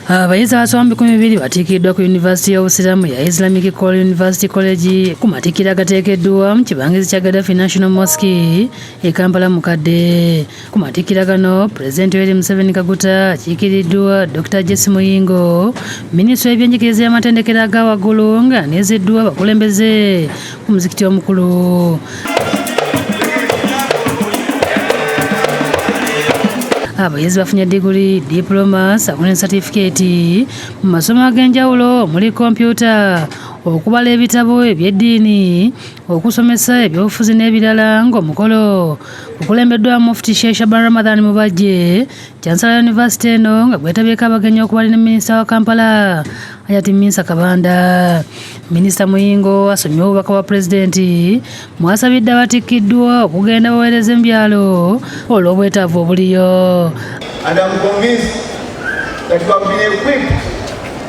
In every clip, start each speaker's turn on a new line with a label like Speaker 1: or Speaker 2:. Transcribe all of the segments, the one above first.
Speaker 1: Abayizi abasoma 12 batikiddwa ku University y'Obusiramu ya Islamic University College ku matikira agateekeddwa mu kibangizi kya Gaddafi National Mosque e Kampala mukadde. Ku matikira gano President Yoweri Museveni Kaguta akiikiriddwa Dr. Jesse Muyingo, Minisitule y'ebyenjigiriza y'amatendekero aga waggulu ng'aneeziddwa abakulembeze ku muzikiti omukulu. Abayizi bafunye degree, diploma, secondary certificate mu masomo ag'enjawulo omuli kompyuta, okubala ebitabo eby'eddiini, okusomesa ebyobufuzi n'ebirala ng'omukolo okulembeddwa Mufti Sheikh Shaban Ramadhan Mubajje, Chancellor University eno nga gwetabyeko abagenyi okubali ne Minisita wa Kampala Hayati Minsa Kabanda. Minisita Muyingo asomye obubaka bwa Pulezidenti mwasabidde abatikkiddwa okugenda baweereza embyalo olw'obwetaavu obuliyo.
Speaker 2: And I'm convinced that you have been equipped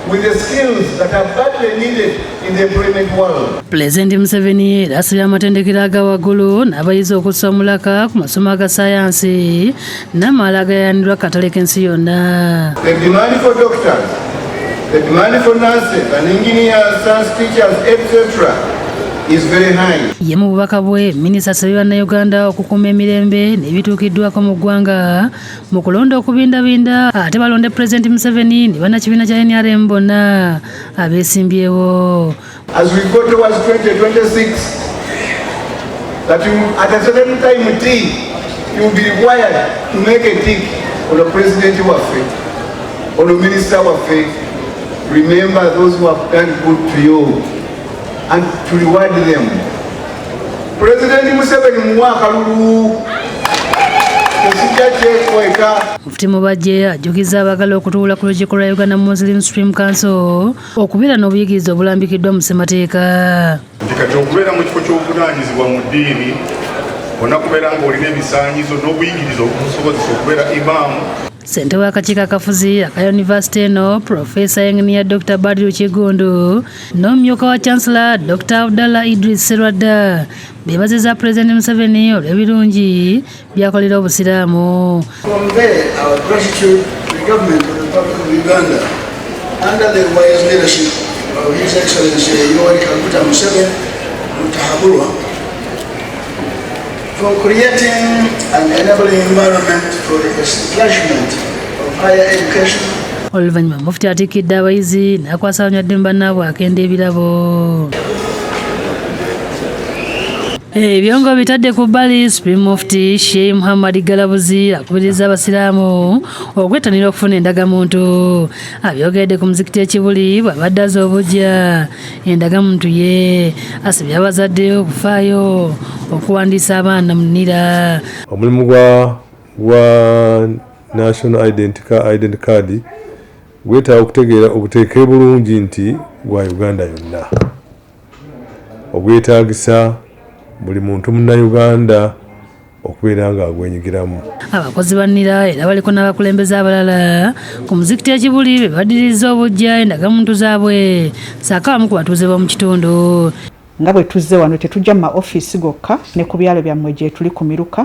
Speaker 2: with the skills that are badly needed in the employment world.
Speaker 1: President Museveni era asabye amatendekero aga waggulu n'abayizi okussa omulaka ku masomo aga sayansi n'amala agayanirwa katale k'ensi yonna.
Speaker 2: The demand for doctors, the demand for nurses and engineers, science teachers, etc. is very high.
Speaker 1: Ye mu bubaka bwe Minisita asabye Bannayuganda okukuuma emirembe n'ebituukiddwako mu ggwanga mu kulonda okubindabinda ate balonde President Museveni ne bannakibiina kya NRM bonna abeesimbyewo.
Speaker 2: As we go towards 2026, that you, at a certain time you will be required to make a tick on the President waffe, on the Minister waffe. Remember those who have done good to you and to reward them. President Museveni muwakalulu
Speaker 1: Mufti Mubajje ajjukiza abagala okutuula ku lukiiko lwa Uganda Muslim Supreme Council okubeera n'obuyigiriza obulambikiddwa mu ssemateeka.
Speaker 3: Nti kati okubeera mu kifo ky'obuvunaanyizibwa mu ddiini onna kubeera ng'olina ebisaanyizo n'obuyigiriza okusobozesa okubeera imaamu.
Speaker 1: Ssentebe w'akakiiko akafuzi aka University eno Professor Engineer Dr. Badru Kigundu n'omumyuka wa Chancellor Dr. Abdallah Idris Serwadda beebazizza President Museveni olw'ebirungi by'akolera obusiraamu.
Speaker 4: Convey our gratitude to the government of the Republic of Uganda under the wise leadership of His Excellency Yoweri Kaguta Museveni Mutahabulwa for creating an enabling environment for the establishment of higher education.
Speaker 1: Oluvannyuma Mufti atikkidde abayizi n'akwasa abanywedde mu bannaabwe akenda ebirabo. Ebyongo bitadde ku bbali Supreme Mufti Sheikh Muhammad Galabuzi akubiriza abasiraamu okwettanira okufuna endagamuntu. Abyogedde ku muzikiti ekibuli bw'abadde azza obujja endagamuntu ye asabye abazadde okufaayo okuwandiisa abaana mu nnira.
Speaker 5: Omulimu gwa National Identity Card gwetaaga okutegeera obuteeke bulungi nti gwa Uganda yonna. Ogwetaagisa buli muntu munnayuganda okubeera nga agwenyigiramu.
Speaker 1: Abakozi bannira era baliko n'abakulembeze abalala ku muzikiti ekibuli be baddirizza obujja endagamuntu zaabwe saako abamu ku batuuze b'omu kitundu.
Speaker 6: Nga bwe tuzze wano tetujja mu ma-ofiisi gokka ne ku byalo byammwe gye tuli ku Miruka.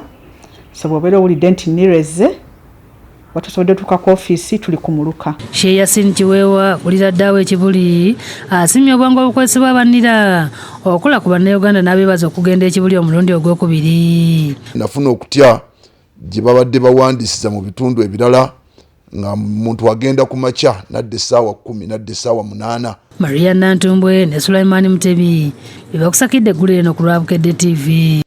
Speaker 6: So bw'obeera owulidde nti nireze watusobodde tuka ku ofiisi tuli ku Muluka.
Speaker 1: Sheikh Yasin Kiweewa akulira ddaawo ekibuli asimye obwangu obukozesebwa abannira okola ku bannayuganda n'abeebaza okugenda ekibuli omulundi ogwokubiri.
Speaker 7: Nafuna okutya gye babadde bawandiisiza mu bitundu ebirala nga muntu agenda ku makya nadde essaawa 10 nadde essaawa 8.
Speaker 1: Maria Nantumbwe ne Sulaiman Mutebi be bakusakidde eggulu eno ku Lwabukedde TV.